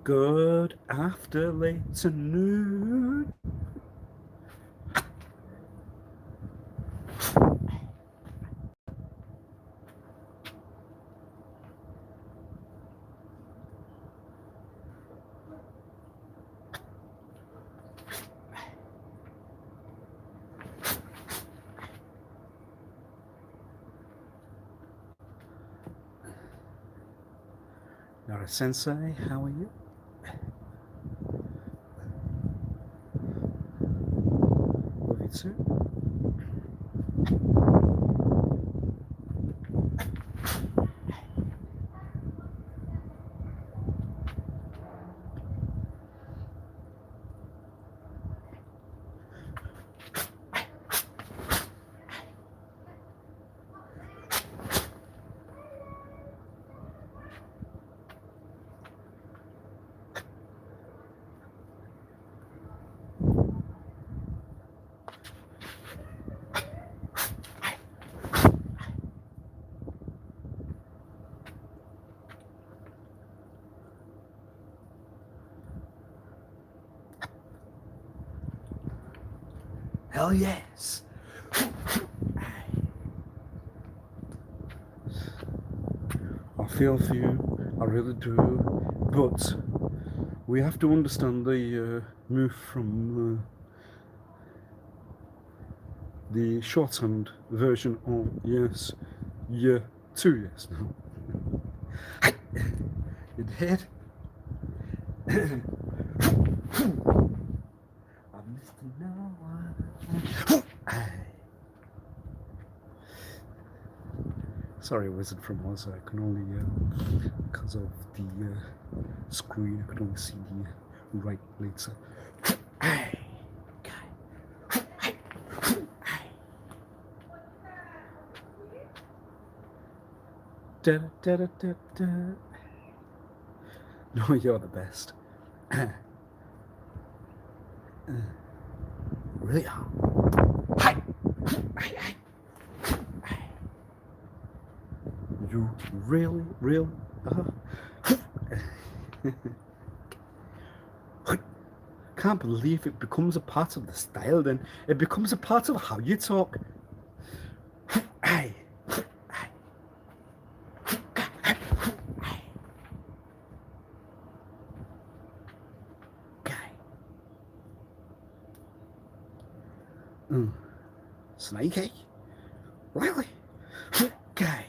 Good afternoon. Nara Sensei, how are you? Love you too. Hell yes. I feel for you, I really do, but we have to understand the move from the shorthand version of yes, yeah, to yes now. You did? I missed no one. Sorry, Wizard from Oz. I can only, because of the screen, I could only see the right later. Da, da, da, da, da. No, you're the best. Really? Hi. You really? Can't believe it becomes a part of the style then. It becomes a part of how you talk. Snakey? Really? Okay.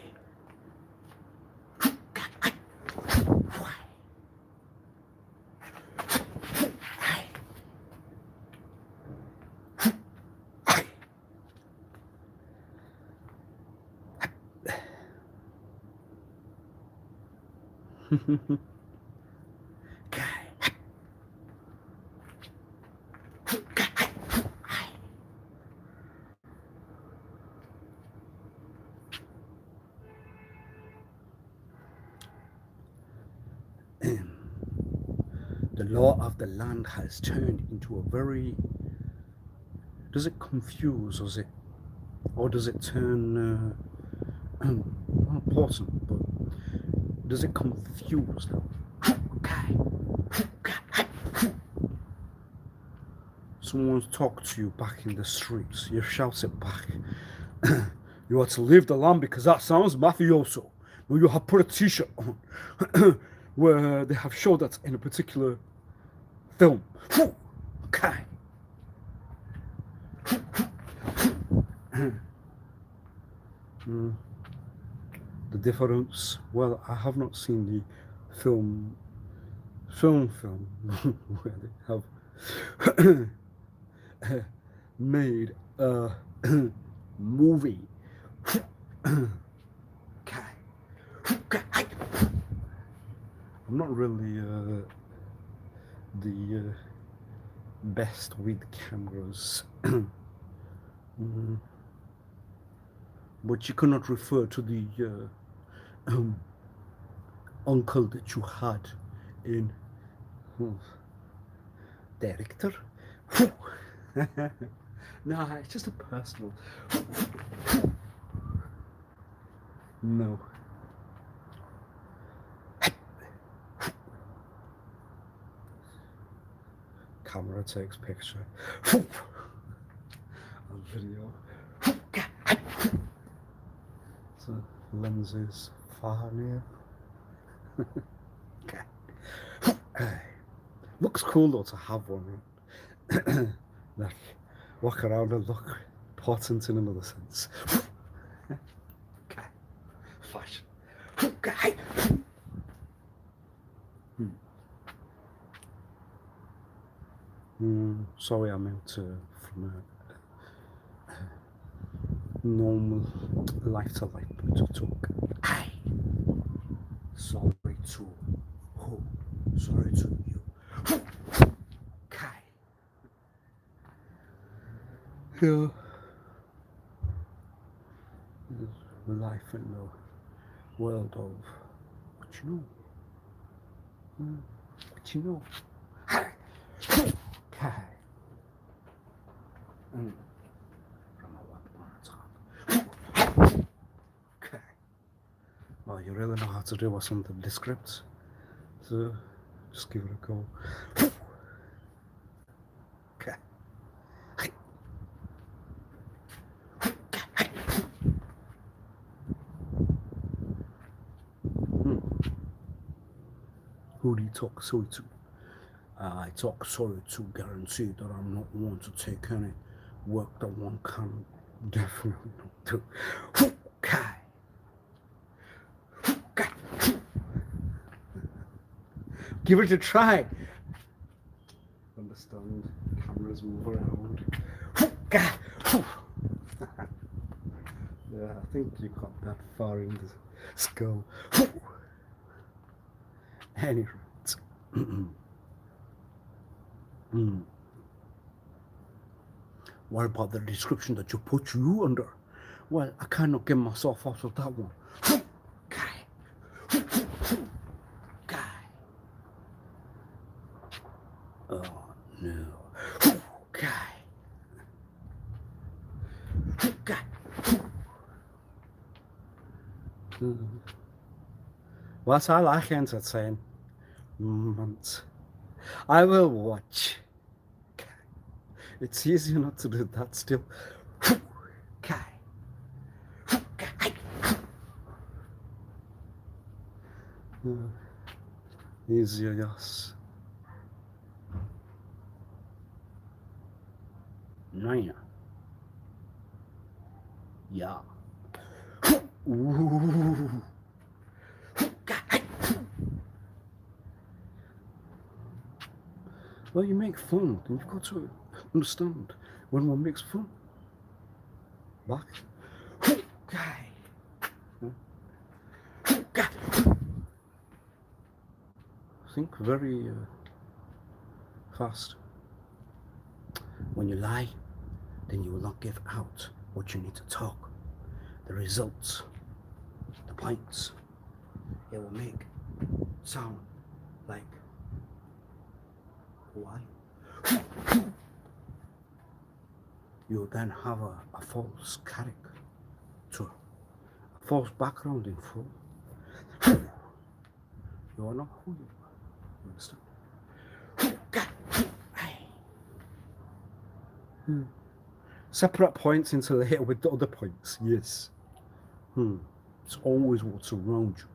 The law of the land has turned into a very... Does it confuse, or does it turn... not important, but does it confuse now? Someone's talked to you back in the streets. You shout it back. You are to leave the land because that sounds mafioso. Now you have put a t-shirt on where they have showed that in a particular film. Okay. The difference, well, I have not seen the film where they have made a movie. I'm not really the best with cameras. But you cannot refer to the uncle that you had in director. No, it's just a personal. No. camera takes picture. And video. So lenses far near. Okay. Looks cool though to have one. Like walk around and look important in another sense. Okay. Fashion. Okay. Sorry, I meant from a normal life to life to talk. Aye. Sorry to who? Sorry to you. Kai. Yeah. Life in the world of what you know. What you know. Kai. From a weapon on top. Okay. Oh, you really know how to do what's under the script. So just give it a go. Okay. Who do you talk sorry to? I talk sorry to guarantee that I'm not one to take any work that one can definitely not do. Okay. Give it a try. Understand? Cameras move around. Yeah, I think you got that far in the skull. Any rate. What about the description that you put you under? Well, I cannot get myself out of that one. Guy. Oh no. Guy. What I like entertainment. I will watch. It's easier not to do that still. Easier, yes. Nine. Yeah. Ooh. Well, you make fun, then you've got to understand when one makes fun. Back. Think very fast. When you lie, then you will not give out what you need to talk. The results, the points, it will make sound like why? You then have a false character, a false background in full. You are not who you are. You understand? Separate points into later with the other points, yes. It's always what's around you.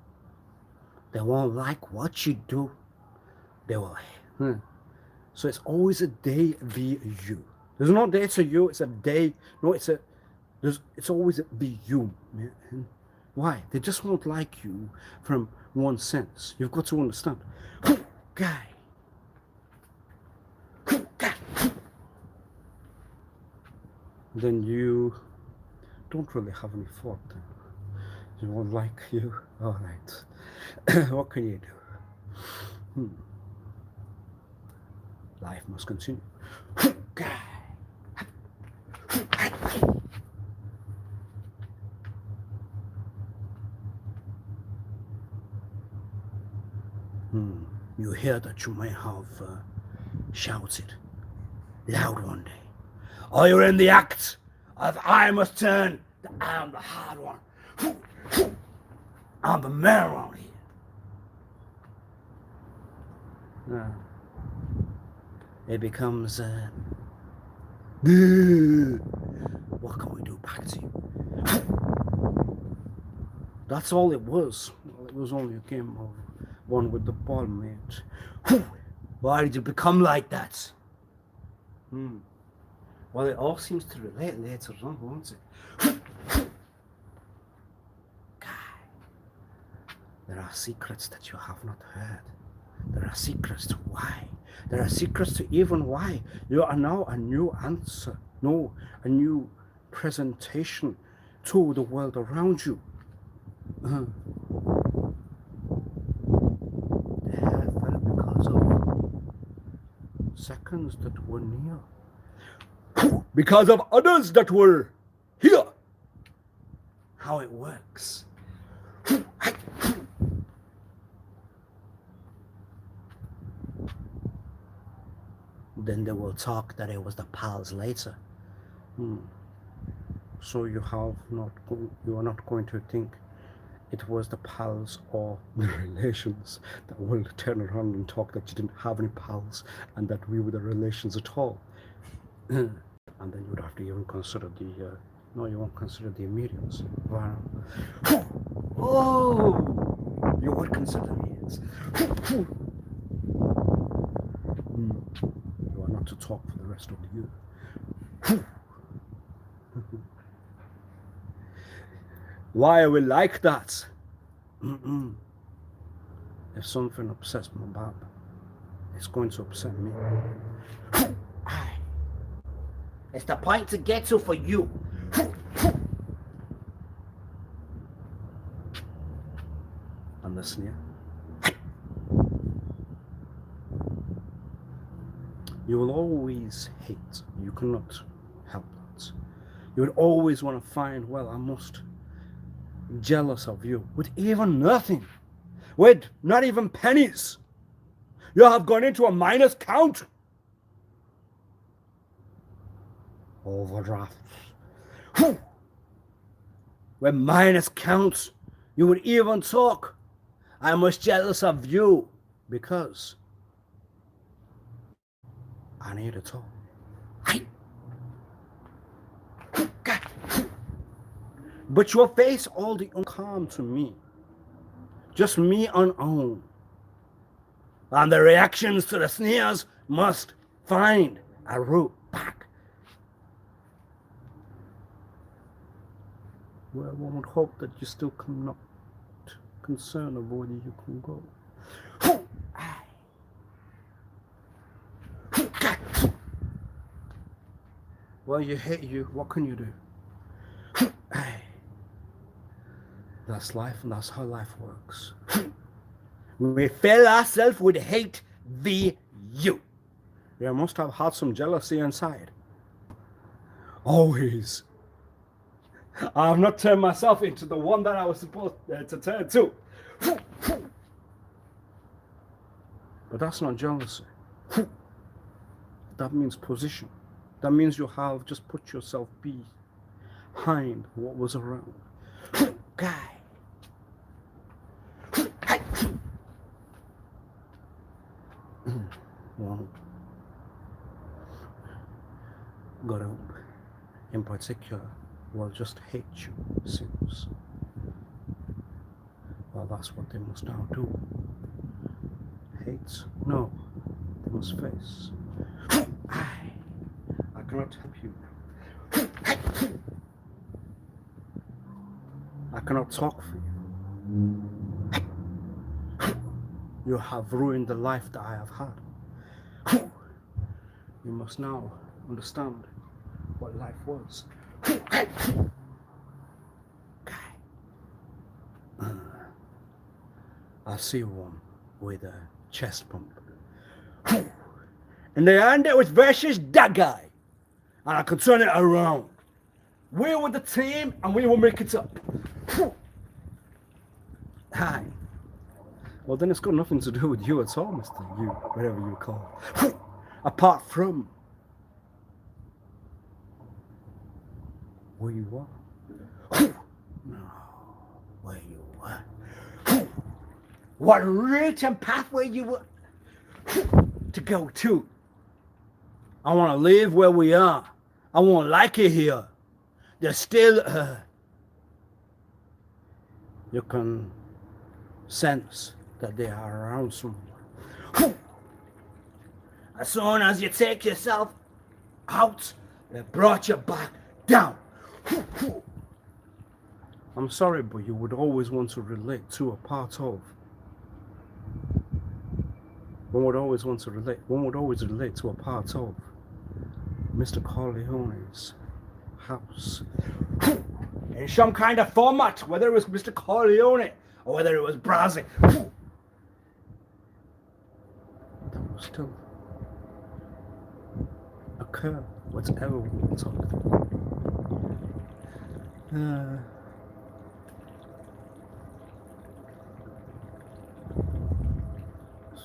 They won't like what you do. They will. So it's always a they via you. There's no they to you, it's a they. No, it's always a be you. Why? They just won't like you from one sense. You've got to understand. Guy. Then you don't really have any fault then. They won't like you. Alright. What can you do? Life must continue. You hear that you may have shouted loud one day. Or you're in the act of I must turn, I'm the hard one. I'm the man around here. it becomes, what can we do back to you? That's all it was. Well, it was only a game of one with the ball, mate. Why did you become like that? Well, it all seems to relate later on, won't it? There are secrets that you have not heard. There are secrets to why. There are secrets to even why you are now a new answer. No, a new presentation to the world around you. The hair fell because of seconds that were near. Because of others that were here. How it works. Then they will talk that it was the pals later. So you are not going to think it was the pals or the relations that will turn around and talk that you didn't have any pals and that we were the relations at all. And then you would have to even consider the no, you won't consider the immediates. Wow. Oh, you would consider the immediates. You are not to talk for the rest of the year. Why are we like that? If something upsets my bab, it's going to upset me. It's the point to get to for you. And the sneer. You will always hate. You cannot help that. You would always want to find, well, I must jealous of you with even nothing, with not even pennies. You have gone into a minus count. Overdrafts. When minus counts, you would even talk. I am jealous of you because I need to talk. But your face all the uncalm to me. Just me unowned. And the reactions to the sneers must find a route back. Well, one would hope that you still cannot concern of whether you can go. Well, you hate you. What can you do? That's life, and that's how life works. We fill ourselves with hate via you. You must have had some jealousy inside. Always. I have not turned myself into the one that I was supposed to turn to. But that's not jealousy. That means position. That means you have just put yourself behind what was around. Guy. Well, God in particular will just hate you since. Well, that's what they must now do. Hate? No, they must face. I cannot help you. I cannot talk for you. You have ruined the life that I have had. You must now understand what life was. I see one with a chest pump. In the end, it was versus that guy. And I can turn it around. We were the team and we will make it up. Hi. Well, then it's got nothing to do with you at all, Mr. You, whatever you call it. Apart from where you are. No, where you were. What route and pathway you were to go to. I want to live where we are. I won't like it here. There's still, you can sense that they are around someone. As soon as you take yourself out, they brought you back down. I'm sorry, but you would always want to relate to a part of. One would always relate to a part of Mr. Corleone's house. In some kind of format, whether it was Mr. Corleone or whether it was Brazil. That will still occur, whatever we talk about.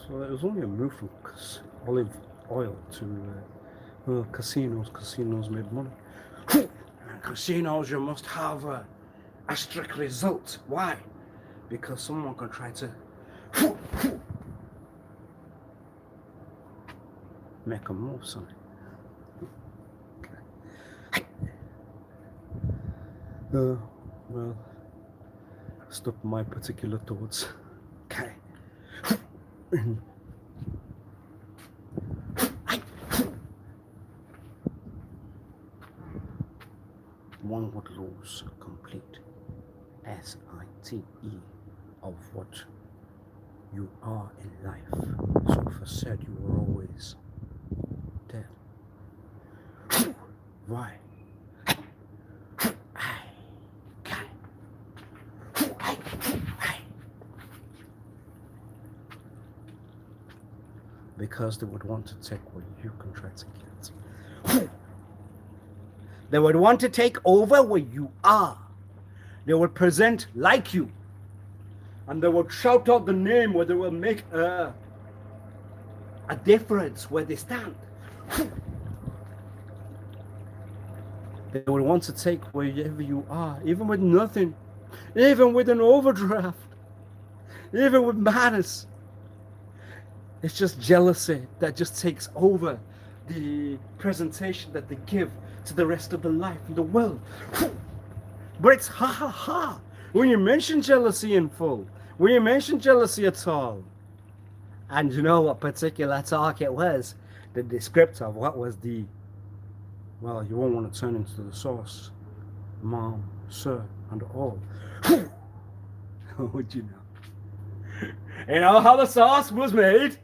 So it was only a move from olive oil to casinos. Casinos made money. And casinos, you must have a strict result. Why? Because someone can try to make a move, son. Well, stop my particular thoughts. Okay. One would lose complete SITE of what you are in life. So if I said you were always dead, why? Because they would want to take what you can try to get. They would want to take over where you are. They would present like you. And they would shout out the name where they will make a difference where they stand. They would want to take wherever you are, even with nothing, even with an overdraft, even with madness. It's just jealousy that just takes over the presentation that they give to the rest of the life in the world. But it's ha ha ha when you mention jealousy in full, when you mention jealousy at all. And you know what particular talk it was? The descriptor of what was the, well, you won't want to turn into the sauce, mom, sir, and all. Would you know? You know how the sauce was made?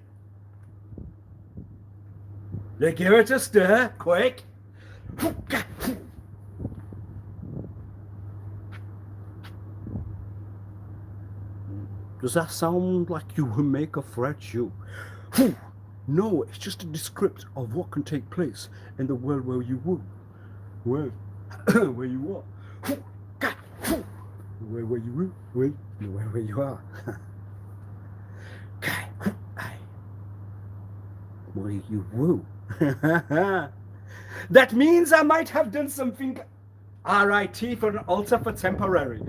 They give it a stir, quick. Does that sound like you will make a threat, you? No, it's just a descriptor of what can take place in the world where you were. Where you are. Where you were. Where you are. Where you woo. That means I might have done something RIT for an altar for temporary.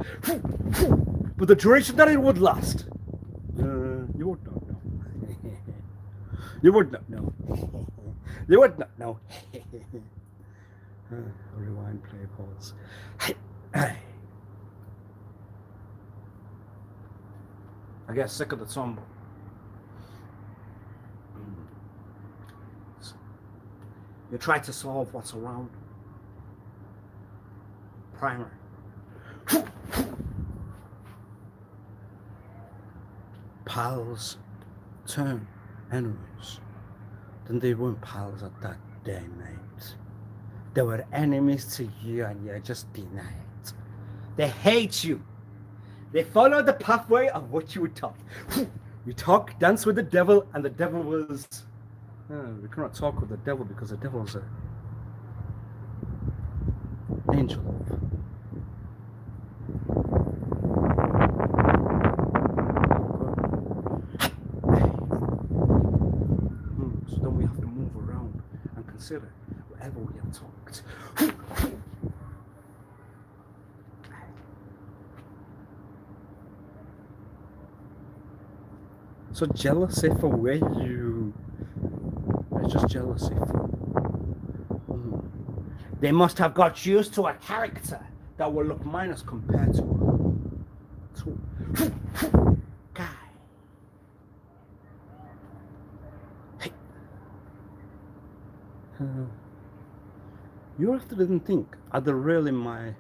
But the duration that it would last, you would not know. You would not know. You would not know. Rewind, play, pause. I get sick of the tumble. You try to solve what's around. Primary. Pals turn enemies. Then they weren't pals at that day, mate. They were enemies to you and you just deny it. They hate you. They follow the pathway of what you would talk. You talk, dance with the devil, and the devil was... we cannot talk with the devil because the devil's an angel. So then we have to move around and consider whatever we have talked. So jealousy for where you... It's just jealousy for They must have got used to a character that will look minus compared to guy. Hey. You have to didn't think, are they really my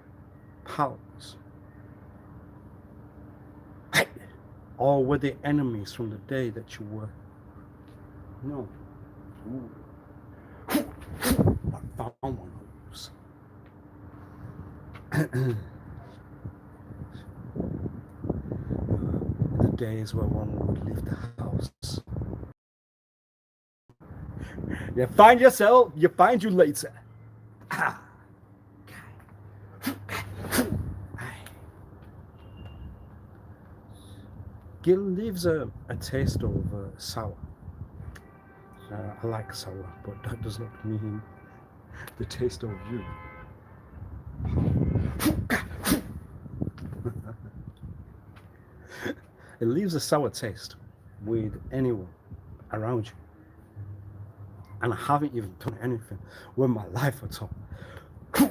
pals? Hey. Or were they enemies from the day that you were? No. Ooh. I found one of those. The days where one would leave the house. You find yourself, you find you later. Guilt leaves a taste of sour. I like sour, but that does not mean the taste of you. It leaves a sour taste with anyone around you. And I haven't even done anything with my life at all. I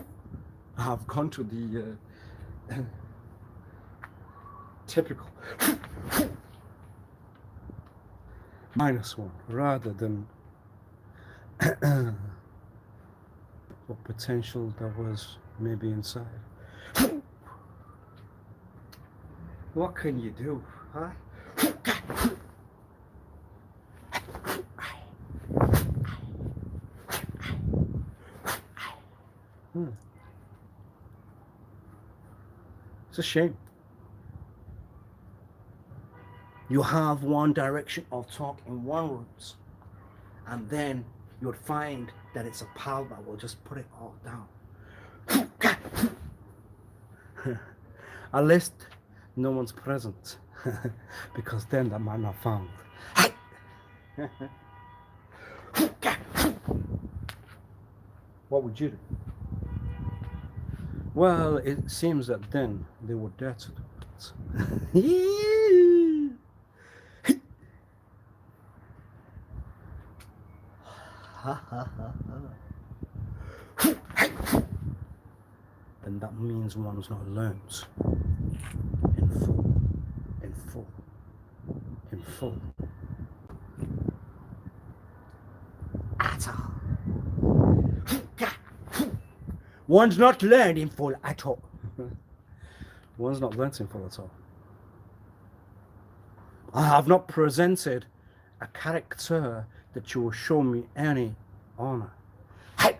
have gone to the typical -1 rather than what potential there was maybe inside. What can you do, huh? It's a shame. You have one direction of talk in one route, and then you would find that it's a pal that will just put it all down. At least no one's present, because then that might not found. What would you do? Well, it seems that then they were there to do it. And that means one's not learned in full at all. One's not learned in full at all. One's not learned in full at all. I have not presented a character that you will show me any honor. Hey!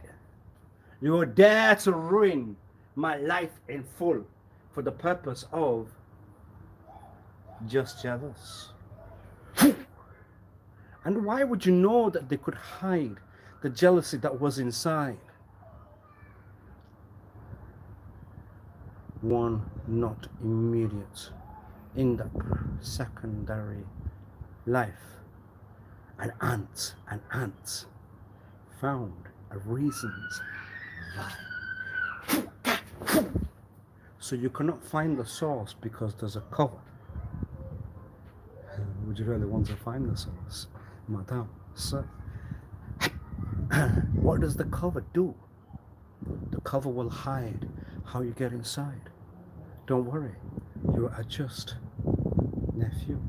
You are there to ruin my life in full for the purpose of just jealous. And why would you know that they could hide the jealousy that was inside? One not immediate in the secondary life. And ants found a reasons why. So you cannot find the source because there's a cover. Would you really want to find the source, madam, sir? What does the cover do? The cover will hide how you get inside. Don't worry, you are just nephew,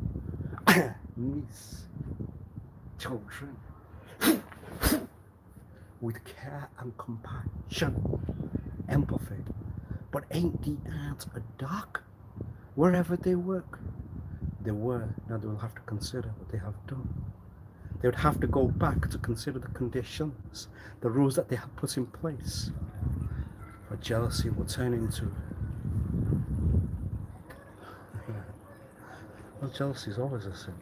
niece, children, with care and compassion, empathy. But ain't the ants a dark? Wherever they work, they were. Now they will have to consider what they have done. They would have to go back to consider the conditions, the rules that they have put in place. For jealousy will turn into... Well, jealousy is always a sin.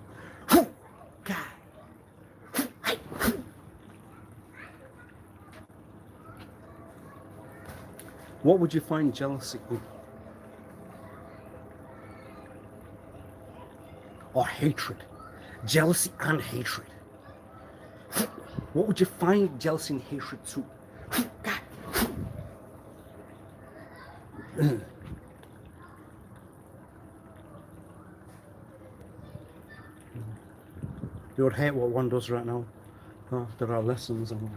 What would you find jealousy in? Or hatred? Jealousy and hatred. What would you find jealousy and hatred to? You would hate what one does right now. There are lessons and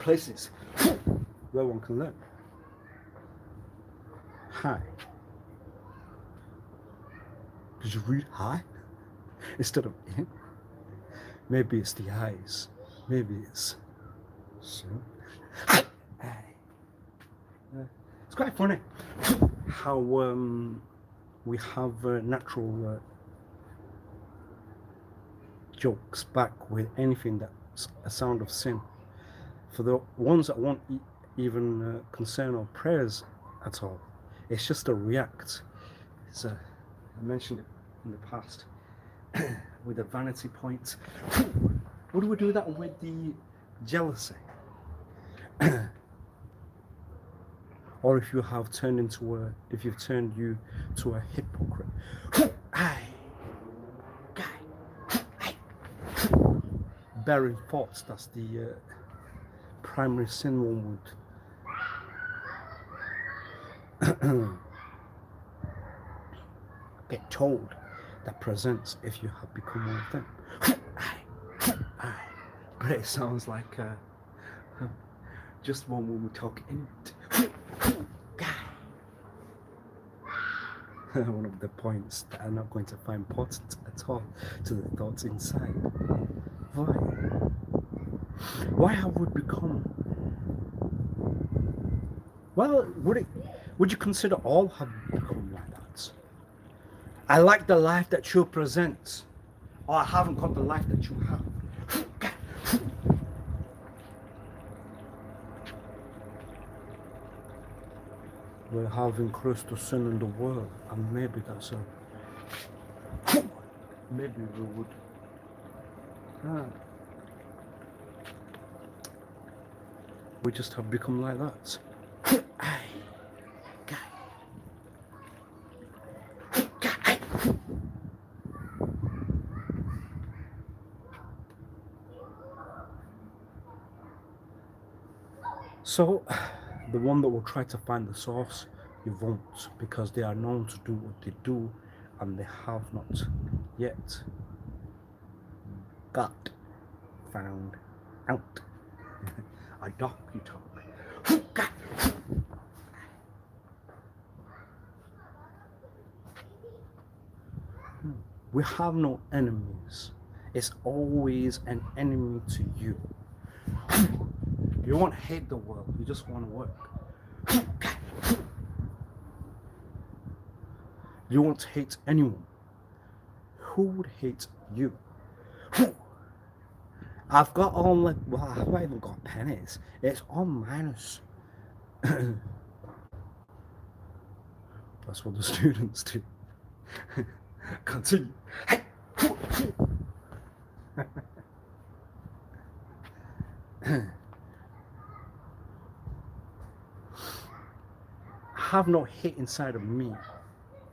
places where one can learn. Hi. Did you read hi instead of in? Maybe it's the eyes. Maybe it's so. Hi. It's quite funny how we have natural jokes back with anything that's a sound of sin. For the ones that won't even concern or prayers at all, it's just a react. It's I mentioned it in the past with the vanity points. What do we do that with the jealousy? Or if you have turned if you've turned you to a hypocrite. Bearing thoughts, that's the primary sin one would get told, that presents if you have become one of them. But it sounds like just one woman talk in it. One of the points that are not going to find important at all to the thoughts inside. Why have we become? Well, would you consider all have become like that? I like the life that you present, or I haven't got the life that you have. We're having increased the sin in the world, and maybe that's maybe we would. We just have become like that. So, the one that will try to find the source, you won't, because they are known to do what they do, and they have not yet got found out. I talk, you talk. We have no enemies. It's always an enemy to you. You won't hate the world, you just want to work. You won't hate anyone. Who would hate you? I've got all like, well, I've not even got pennies. It's all minus. That's what the students do. Continue. I have no hate inside of me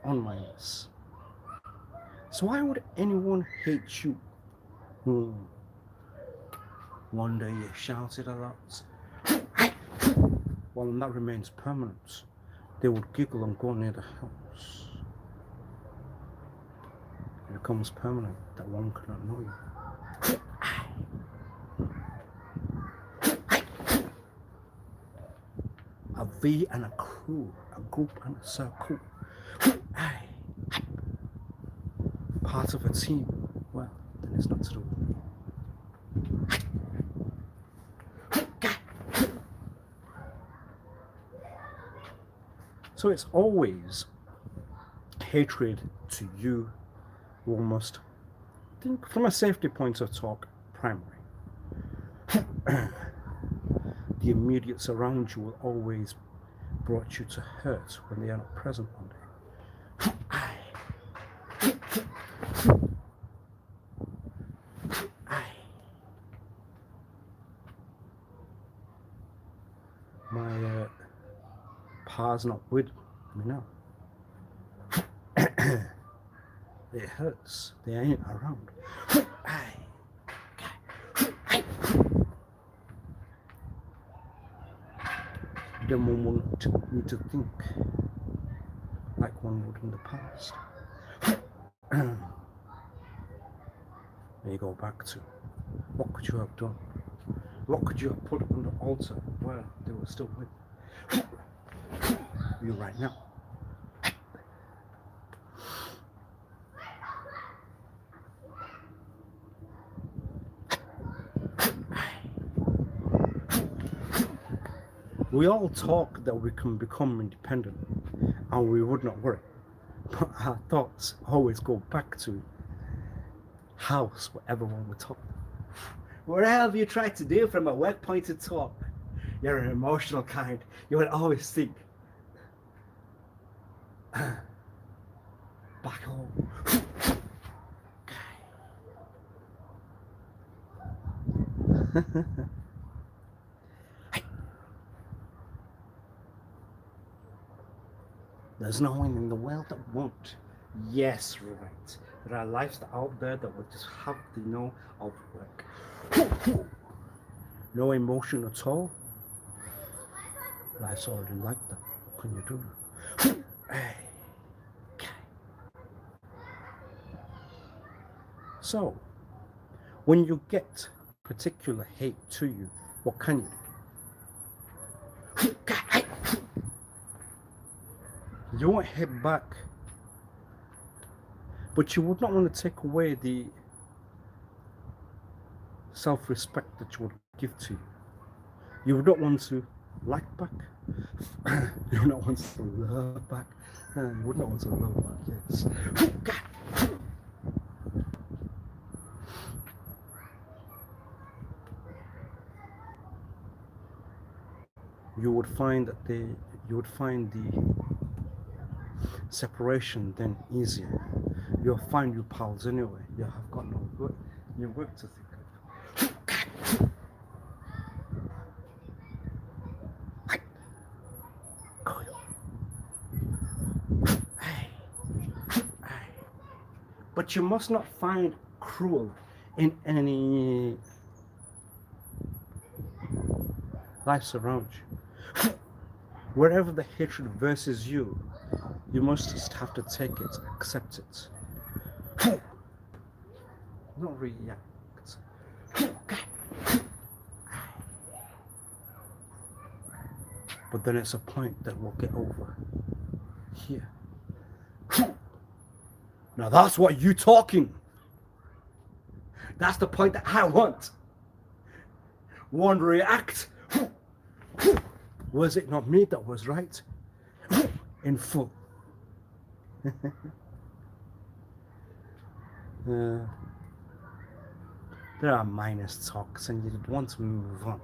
on my ass. So why would anyone hate you? One day you shouted a lot. Well, and that remains permanent. They would giggle and go near the house. It becomes permanent that one cannot know you. A V and a crew, a group and a circle. Part of a team. Well, then it's not to do with me. So it's always hatred to you. We must think from a safety point of talk, primary. The immediates around you will always brought you to hurt when they are not present one day. My pa's not with me now. It hurts. They ain't around. Then one won't need to think like one would in the past. There you go back to, what could you have done? What could you have put on the altar where they were still with you right now? We all talk that we can become independent and we would not worry, but our thoughts always go back to house whatever one we talk. Whatever you try to do from a work point of talk, you're an emotional kind. You will always think back home. There's no one in the world that won't. Yes, right. There are lives out there that will just have to know of work. No emotion at all. Life's already like that. What can you do? So, when you get particular hate to you, what can you do? You won't hit back, but you would not want to take away the self-respect that you would give to you. You would not want to like back. You would not want to love back. You would not want to love back, yes. You would find that the separation then easier. You'll find your pals anyway. You have got no work. Your work to think of. But you must not find cruel in any life around you. Wherever the hatred versus you, you must just have to take it, accept it. Not react. But then it's a point that we'll get over here. Now that's what you talking. That's the point that I want. One react. Was it not me that was right? In full. There are minus talks and you want to move on.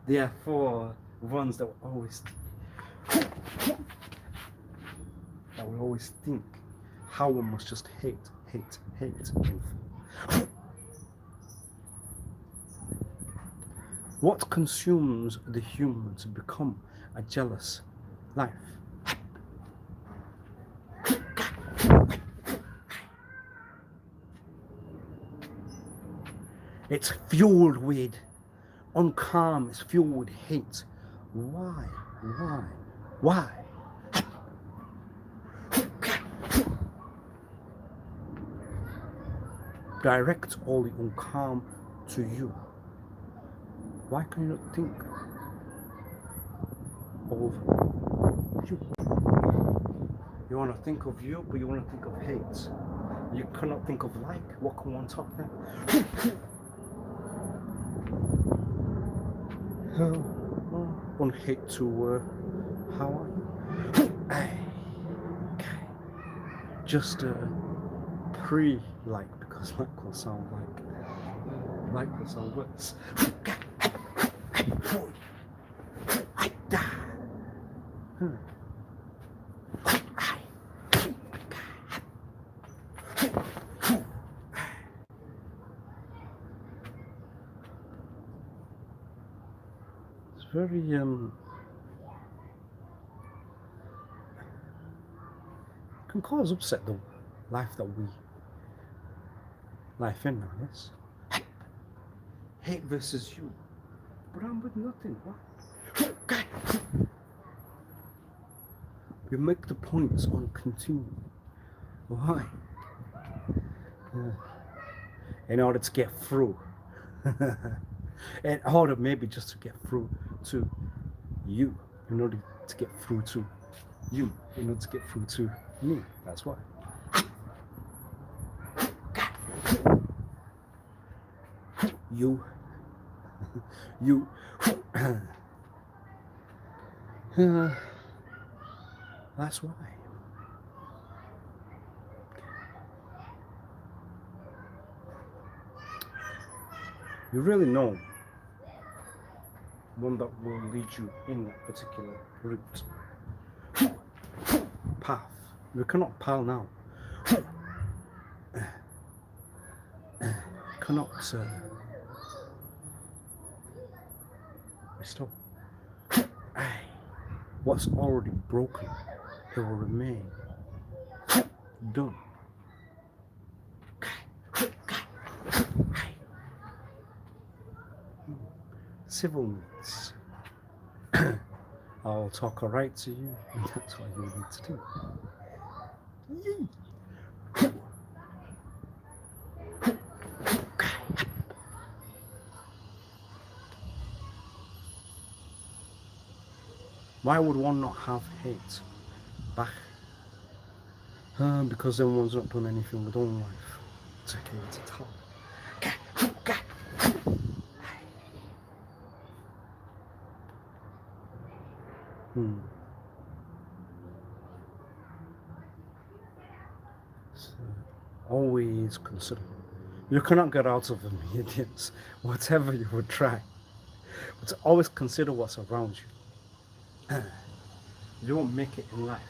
Therefore, ones that will always think how one must just hate in full. What consumes the human to become a jealous life? It's fueled with uncalm, it's fueled with hate. Why? Direct all the uncalm to you. Why can you not think of you? You want to think of you, but you want to think of hate. You cannot think of like. What can one talk now? One hate to how are you? Just pre-like, because like will sound like will sound worse. It's very can cause upset the life that we life in now, yes. Hate versus you. But I'm with nothing. Why? We make the points on continue. Why? In order to get through. in order maybe just to get through to you, in order to get through to you, in order to get through to me. That's why. You, you, that's why. You really know one that will lead you in that particular route, path. You cannot pal now. Cannot restore. What's already broken, it will remain done. Civil needs. I'll talk alright to you, and that's what you need to do. Why would one not have hate back? Because everyone's not done anything with own life to hate at all. So, always consider. You cannot get out of immediate, whatever you would try. But always consider what's around you. You won't make it in life.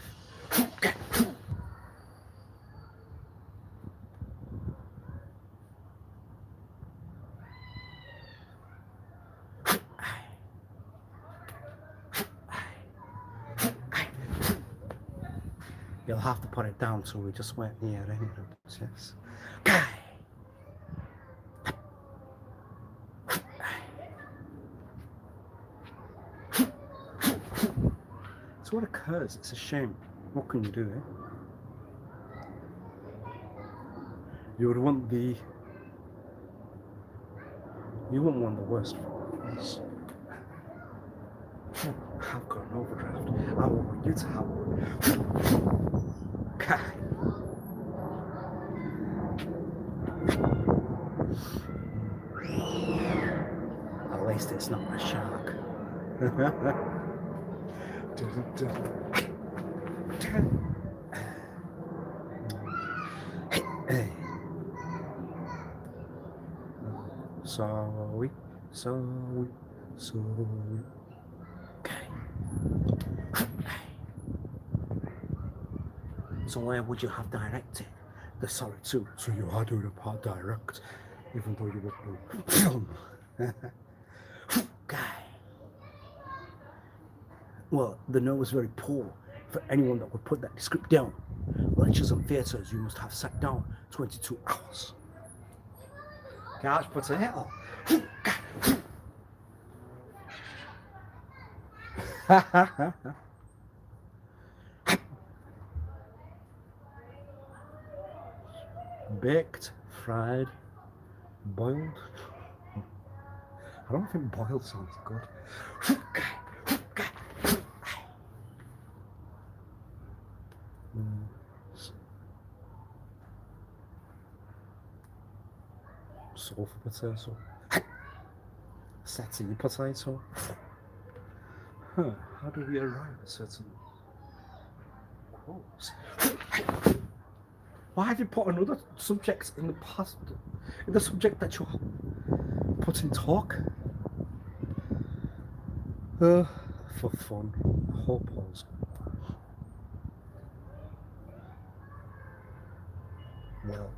You'll have to put it down, so we just went near anyway. Yes. So what occurs? It's a shame. What can you do, eh? You would want the... You wouldn't want the worst for us. I've got an overdraft. I want you to have one. At least it's not a shark. Sorry. So where would you have directed the sorry to? So you had to direct, even though you would do film. Well, the note was very poor for anyone that would put that script down. Lectures and theatres, you must have sat down 22 hours. Couch potato. Baked, fried, boiled. I don't think boiled sounds good. Sofa potato. Satay potato. How do we arrive at certain quotes? Why have you put another subject in the past, in the subject that you're putting talk? For fun. Whole pause. Well.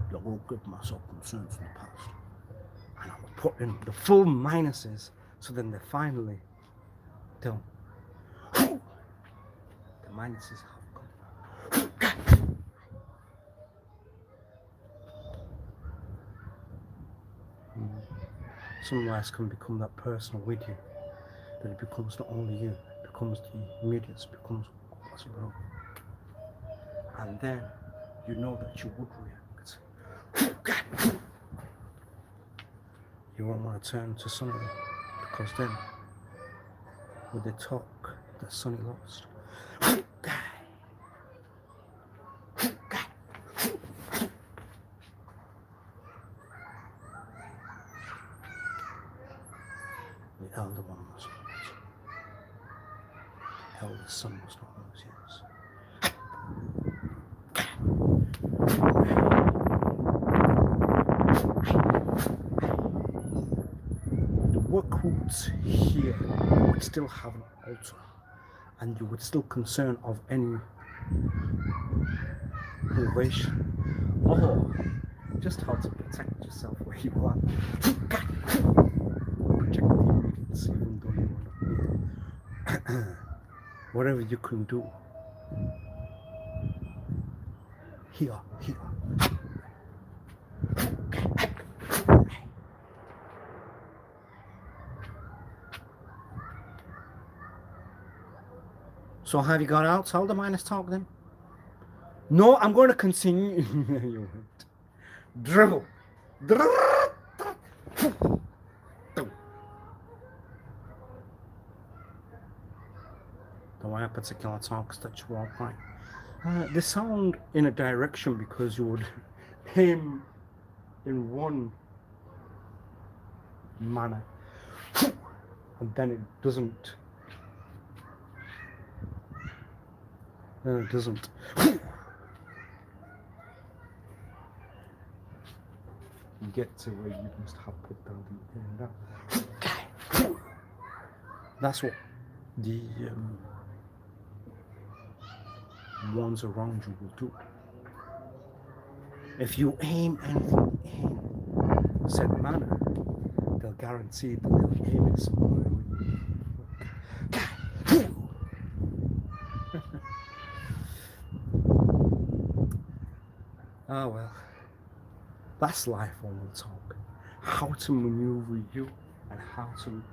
I will give myself concerns in the past, and I will put in the full minuses, so then they're finally done. The minuses have gone. some lies can become that personal with you, that it becomes not only you, it becomes the immediate, it becomes what's wrong. And then you know that you would react. You won't want to turn to Sonny, because then with the talk that Sonny lost. The elder one must lose. The elder son must not lose, yes. The work roots here would still have an altar, and you would still concern of any relation, or just how to protect yourself where you are. Protect the immediates, even though you are not near. Whatever you can do. Here. So have you got out? Tell the minus talk then. No, I'm going to continue. You went. Dribble. The way particular talks that you won't like. They sound in a direction because you would aim in one manner and then it doesn't. Get to where you must have put down the down. That's what the ones around you will do. If you aim anything in a certain manner, they'll guarantee that they'll aim it somewhere. Oh well, that's life on the talk. How to maneuver you and how to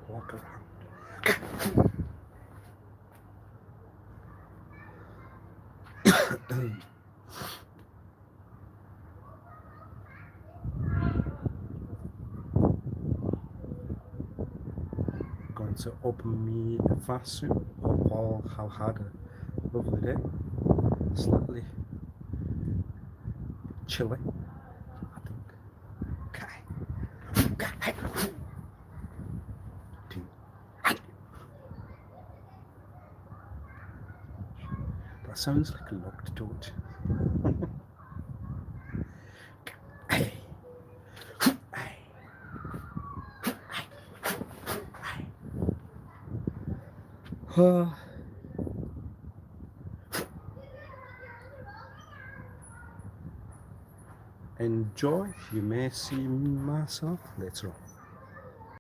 walk around. Going to open me the fast soon. Hope all have had a lovely day. Slightly chilly, I think. That sounds like a locked door. Enjoy. You may see myself later on.